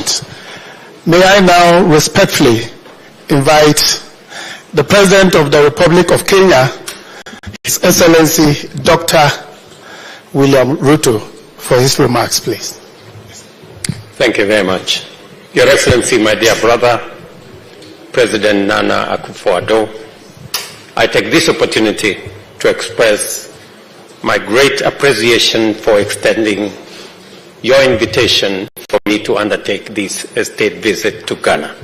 statement. May I now respectfully invite the President of the Republic of Kenya, His Excellency Dr. William Ruto, for his remarks, please. Thank you very much. Your Excellency, my dear brother, President Nana Akufo-Addo, I take this opportunity to express my great appreciation for extending your invitation for me to undertake this state visit to Ghana.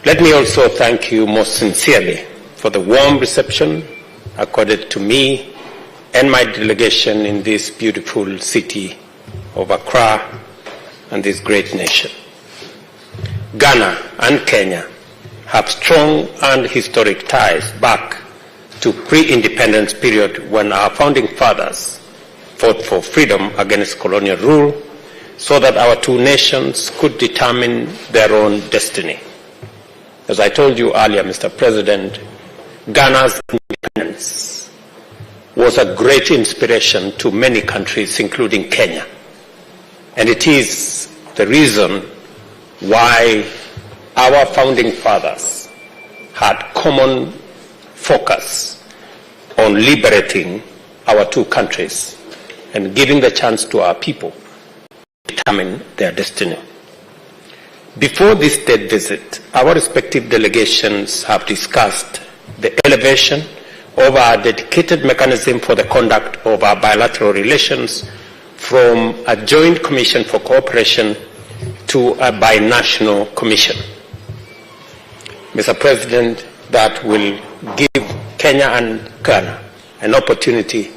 Let me also thank you most sincerely for the warm reception accorded to me and my delegation in this beautiful city of Accra and this great nation. Ghana and Kenya have strong and historic ties back to pre-independence period when our founding fathers fought for freedom against colonial rule so that our two nations could determine their own destiny. As I told you earlier, Mr. President, Ghana's independence was a great inspiration to many countries, including Kenya. And it is the reason why our founding fathers had common focus on liberating our two countries and giving the chance to our people to determine their destiny. Before this state visit, our respective delegations have discussed the elevation of our dedicated mechanism for the conduct of our bilateral relations from a joint commission for cooperation to a binational commission. Mr. President, that will give Kenya and Ghana an opportunity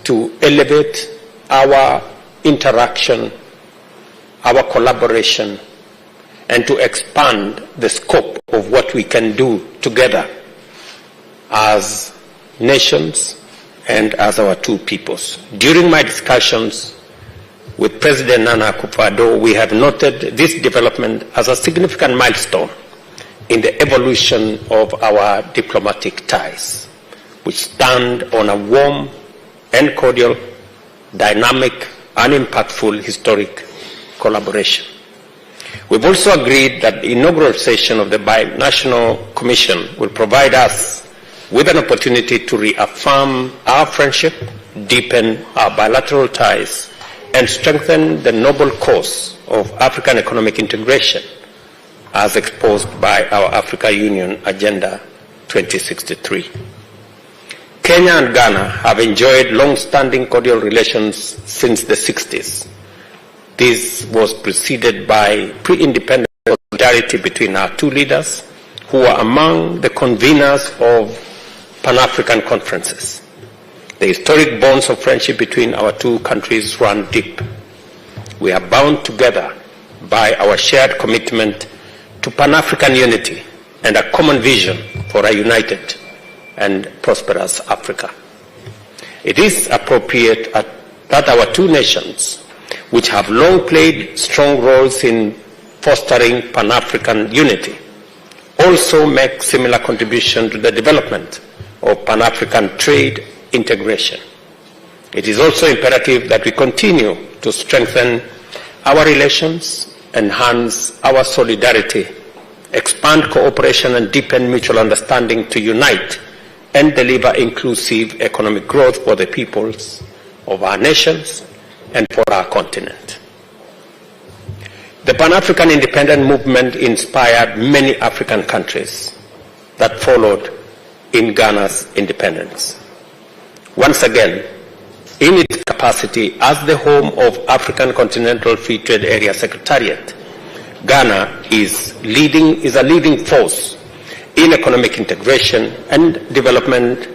to elevate our interaction, our collaboration, and to expand the scope of what we can do together as nations and as our two peoples. During my discussions with President Nana Akufo-Addo, we have noted this development as a significant milestone in the evolution of our diplomatic ties, which stand on a warm and cordial, dynamic and impactful historic collaboration. We've also agreed that the inaugural session of the Binational Commission will provide us with an opportunity to reaffirm our friendship, deepen our bilateral ties, and strengthen the noble cause of African economic integration as exposed by our Africa Union Agenda 2063. Kenya and Ghana have enjoyed long-standing cordial relations since the 60s. This was preceded by pre-independence solidarity between our two leaders, who were among the conveners of Pan-African conferences. The historic bonds of friendship between our two countries run deep. We are bound together by our shared commitment to Pan-African unity and a common vision for a united and prosperous Africa. It is appropriate that our two nations, which have long played strong roles in fostering Pan-African unity, also make similar contribution to the development of Pan-African trade integration. It is also imperative that we continue to strengthen our relations, enhance our solidarity, expand cooperation and deepen mutual understanding to unite and deliver inclusive economic growth for the peoples of our nations and for our continent. The Pan-African independent movement inspired many African countries that followed in Ghana's independence. Once again, in its capacity as the home of African Continental Free Trade Area Secretariat, Ghana is a leading force in economic integration and development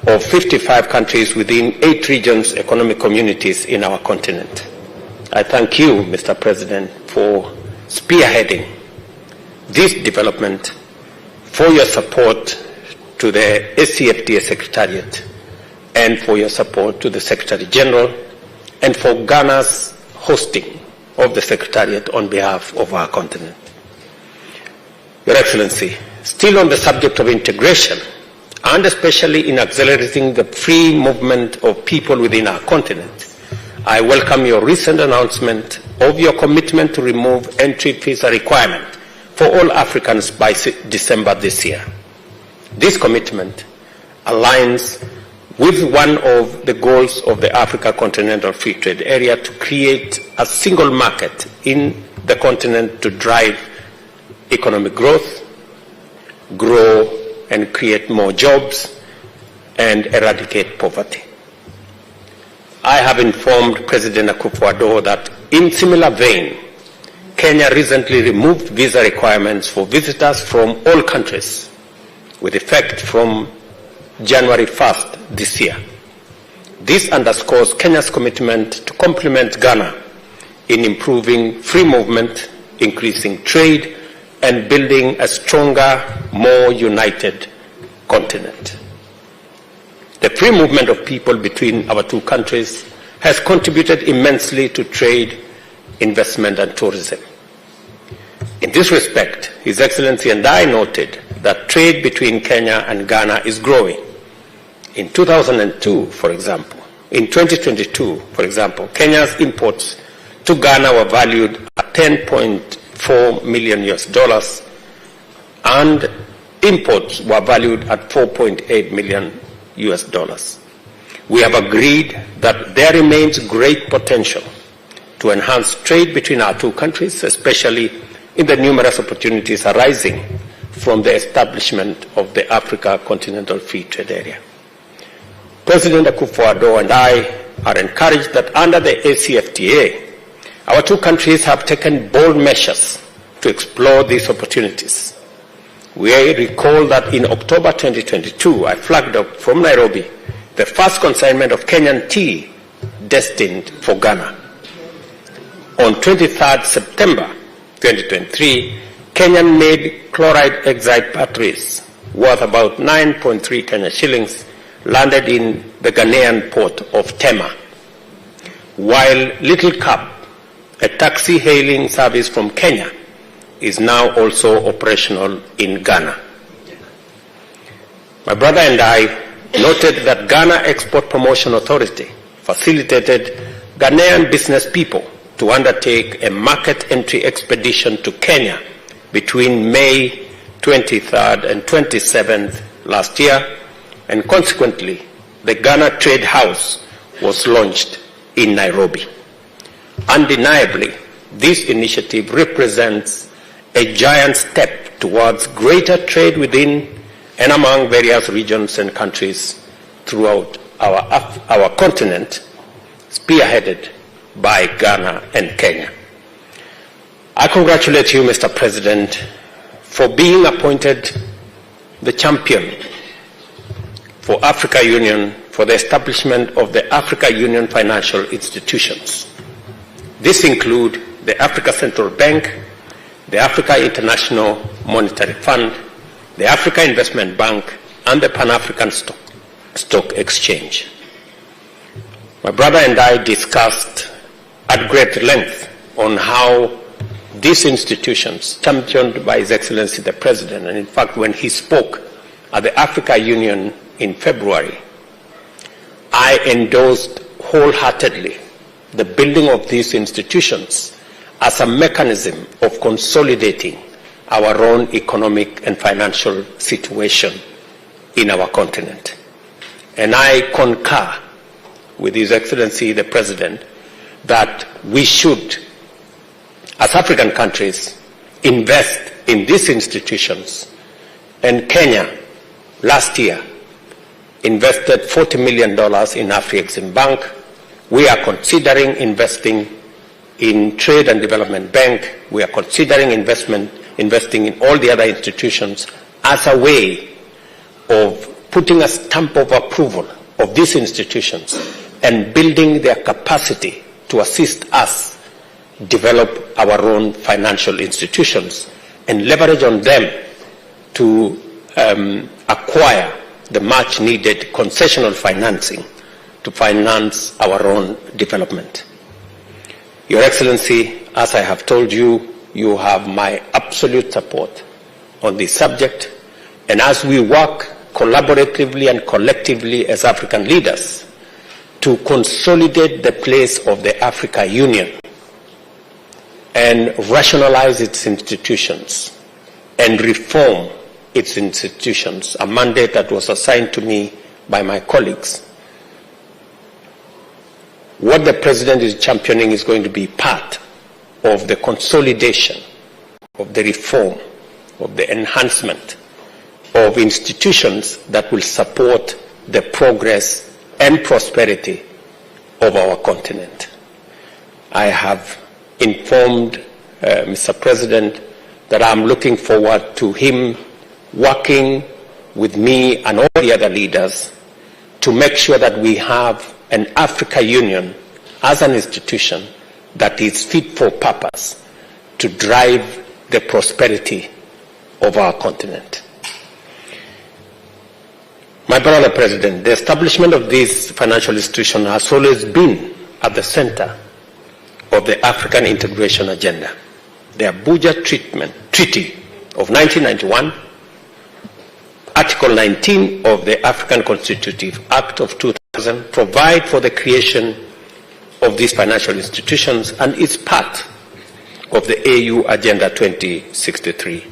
of 55 countries within 8 regions, economic communities in our continent. I thank you, Mr. President, for spearheading this development, for your support to the SCFTA Secretariat, and for your support to the Secretary General, and for Ghana's hosting of the Secretariat on behalf of our continent. Your Excellency, still on the subject of integration, and especially in accelerating the free movement of people within our continent, I welcome your recent announcement of your commitment to remove entry visa requirement for all Africans by December this year. This commitment aligns with one of the goals of the Africa Continental Free Trade Area to create a single market in the continent to drive economic growth, grow and create more jobs, and eradicate poverty. I have informed President Akufo-Addo that in similar vein, Kenya recently removed visa requirements for visitors from all countries with effect from January 1st this year. This underscores Kenya's commitment to complement Ghana in improving free movement, increasing trade, and building a stronger, more united continent. The free movement of people between our two countries has contributed immensely to trade, investment, and tourism. In this respect, His Excellency and I noted that trade between Kenya and Ghana is growing. In 2022, for example, in 2022, for example, Kenya's imports to Ghana were valued at $10.4 million and imports were valued at $4.8 million. We have agreed that there remains great potential to enhance trade between our two countries, especially in the numerous opportunities arising from the establishment of the Africa Continental Free Trade Area. President Akufo-Addo and I are encouraged that under the ACFTA, our two countries have taken bold measures to explore these opportunities. We recall that in October 2022, I flagged up from Nairobi the first consignment of Kenyan tea destined for Ghana. On 23rd September 2023, Kenyan-made chloride exide batteries worth about 9.3 Kenya shillings landed in the Ghanaian port of Tema, while Little Cab, a taxi-hailing service from Kenya, is now also operational in Ghana. My brother and I noted that Ghana Export Promotion Authority facilitated Ghanaian business people to undertake a market entry expedition to Kenya between May 23rd and 27th last year, and consequently, the Ghana Trade House was launched in Nairobi. Undeniably, this initiative represents a giant step towards greater trade within and among various regions and countries throughout our continent, spearheaded by Ghana and Kenya. I congratulate you, Mr. President, for being appointed the champion for Africa Union for the establishment of the Africa Union financial institutions. This includes the Africa Central Bank, the Africa International Monetary Fund, the Africa Investment Bank, and the Pan-African Stock Exchange. My brother and I discussed at great length on how these institutions, championed by His Excellency the President, and in fact when he spoke at the Africa Union in February, I endorsed wholeheartedly the building of these institutions as a mechanism of consolidating our own economic and financial situation in our continent. And I concur with His Excellency the President that we should, as African countries, invest in these institutions. And Kenya, last year, invested $40 million in Afrexim Bank. We are considering investing in Trade and Development Bank. We are considering investing in all the other institutions as a way of putting a stamp of approval of these institutions and building their capacity to assist us develop our own financial institutions and leverage on them to acquire the much needed concessional financing to finance our own development. Your Excellency, as I have told you, you have my absolute support on this subject, and as we work collaboratively and collectively as African leaders, to consolidate the place of the Africa Union and rationalize its institutions and reform its institutions, a mandate that was assigned to me by my colleagues. What the President is championing is going to be part of the consolidation, of the reform, of the enhancement of institutions that will support the progress and prosperity of our continent. I have informed Mr. President that I'm looking forward to him working with me and all the other leaders to make sure that we have an Africa Union as an institution that is fit for purpose to drive the prosperity of our continent. My brother President, the establishment of this financial institution has always been at the center of the African integration agenda. The Abuja Treaty of 1991, Article 19 of the African Constitutive Act of 2000 provide for the creation of these financial institutions and is part of the AU Agenda 2063.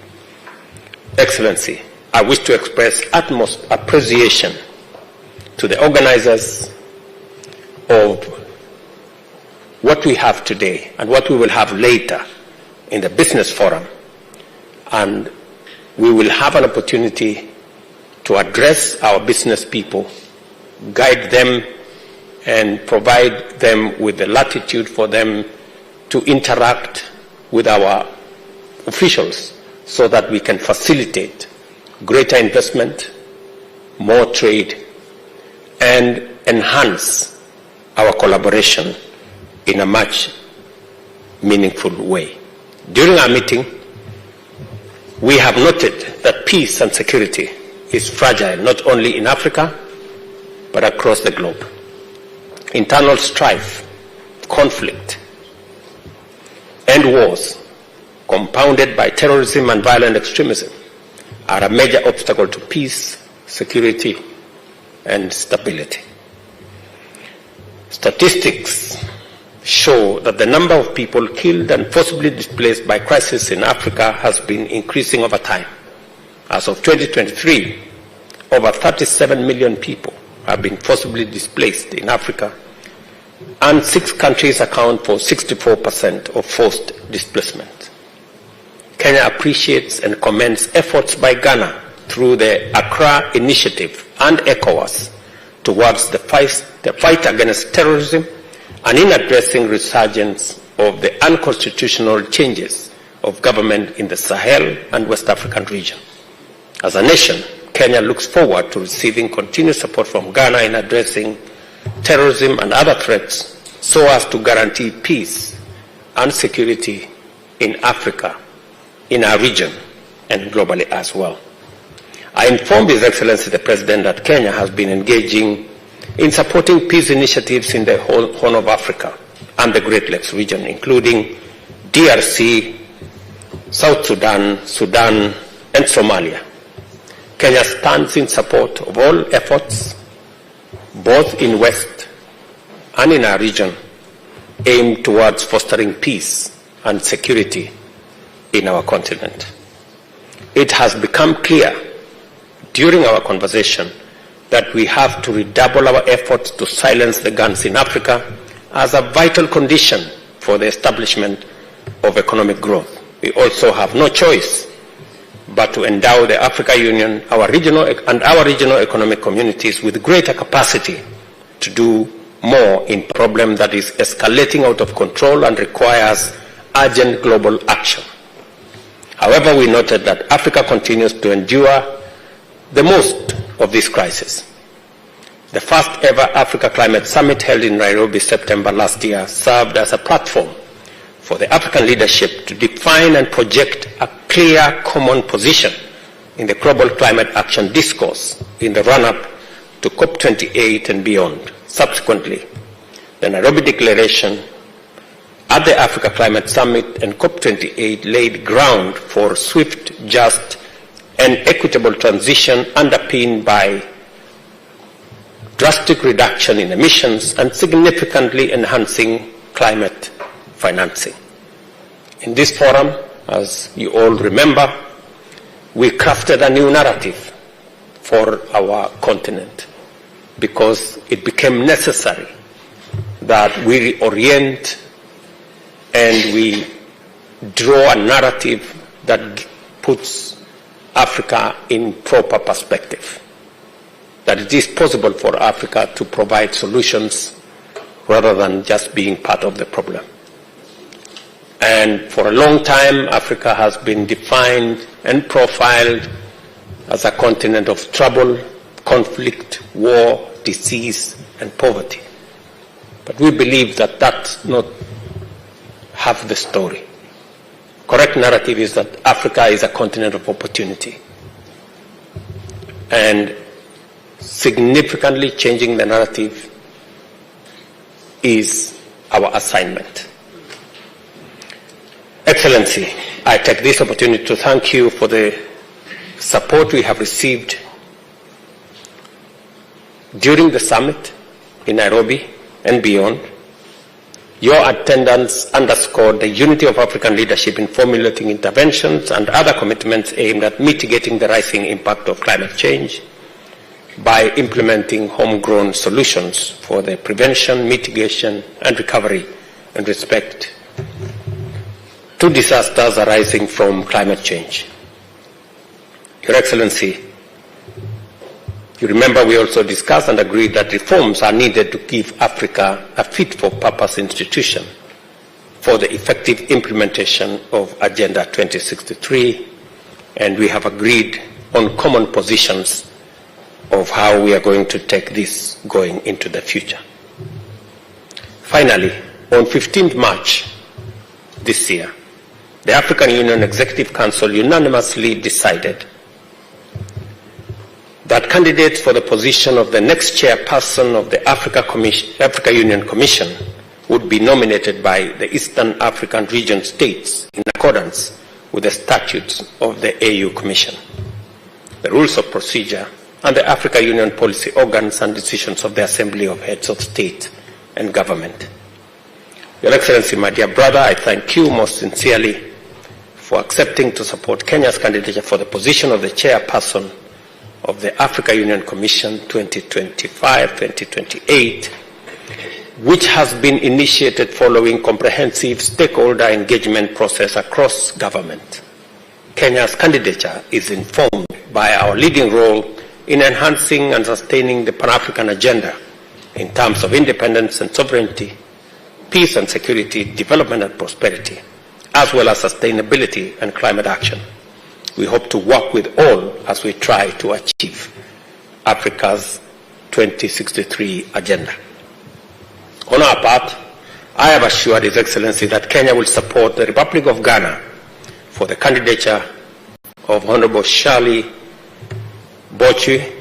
Excellency, I wish to express utmost appreciation to the organizers of what we have today and what we will have later in the business forum. And we will have an opportunity to address our business people, guide them, and provide them with the latitude for them to interact with our officials so that we can facilitate greater investment, more trade, and enhance our collaboration in a much meaningful way. During our meeting, we have noted that peace and security is fragile not only in Africa, but across the globe. Internal strife, conflict, and wars, compounded by terrorism and violent extremism, are a major obstacle to peace, security, and stability. Statistics show that the number of people killed and forcibly displaced by crisis in Africa has been increasing over time. As of 2023, over 37 million people have been forcibly displaced in Africa, and 6 countries account for 64% of forced displacement. Kenya appreciates and commends efforts by Ghana through the Accra Initiative and ECOWAS towards the fight against terrorism and in addressing resurgence of the unconstitutional changes of government in the Sahel and West African region. As a nation, Kenya looks forward to receiving continued support from Ghana in addressing terrorism and other threats so as to guarantee peace and security in Africa, in our region, and globally as well. I informed His Excellency the President that Kenya has been engaging in supporting peace initiatives in the whole Horn of Africa and the Great Lakes region, including DRC, South Sudan, Sudan, and Somalia. Kenya stands in support of all efforts, both in West and in our region, aimed towards fostering peace and security in our continent. It has become clear during our conversation that we have to redouble our efforts to silence the guns in Africa as a vital condition for the establishment of economic growth. We also have no choice but to endow the Africa Union, our regional economic communities with greater capacity to do more in a problem that is escalating out of control and requires urgent global action. However, we noted that Africa continues to endure the most of this crisis. The first ever Africa Climate Summit held in Nairobi September last year served as a platform for the African leadership to define and project a clear common position in the global climate action discourse in the run-up to COP28 and beyond. Subsequently, the Nairobi Declaration at the Africa Climate Summit and COP28 laid ground for swift, just, and equitable transition underpinned by drastic reduction in emissions, and significantly enhancing climate financing. In this forum, as you all remember, we crafted a new narrative for our continent because it became necessary that we reorient and we draw a narrative that puts Africa in proper perspective, that it is possible for Africa to provide solutions rather than just being part of the problem. And for a long time, Africa has been defined and profiled as a continent of trouble, conflict, war, disease, and poverty. But we believe that that's not half the story. Correct narrative is that Africa is a continent of opportunity. And significantly changing the narrative is our assignment. Excellency, I take this opportunity to thank you for the support we have received during the summit in Nairobi and beyond. Your attendance underscored the unity of African leadership in formulating interventions and other commitments aimed at mitigating the rising impact of climate change by implementing homegrown solutions for the prevention, mitigation, and recovery in respect to disasters arising from climate change. Your Excellency, you remember we also discussed and agreed that reforms are needed to give Africa a fit-for-purpose institution for the effective implementation of Agenda 2063, and we have agreed on common positions of how we are going to take this going into the future. Finally, on 15th March this year, the African Union Executive Council unanimously decided that candidates for the position of the next chairperson of the Africa Union Commission would be nominated by the Eastern African region states in accordance with the statutes of the AU Commission, the rules of procedure, and the Africa Union policy organs and decisions of the Assembly of Heads of State and Government. Your Excellency, my dear brother, I thank you most sincerely for accepting to support Kenya's candidature for the position of the chairperson of the Africa Union Commission 2025-2028, which has been initiated following comprehensive stakeholder engagement process across government. Kenya's candidature is informed by our leading role in enhancing and sustaining the Pan-African agenda in terms of independence and sovereignty, peace and security, development and prosperity, as well as sustainability and climate action. We hope to work with all as we try to achieve Africa's 2063 agenda. On our part, I have assured His Excellency that Kenya will support the Republic of Ghana for the candidature of Honorable Shirley Bochi,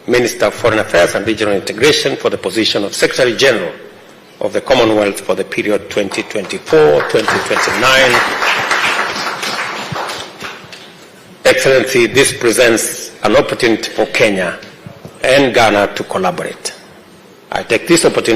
Minister of Foreign Affairs and Regional Integration, for the position of Secretary General of the Commonwealth for the period 2024-2029. Excellency, this presents an opportunity for Kenya and Ghana to collaborate. I take this opportunity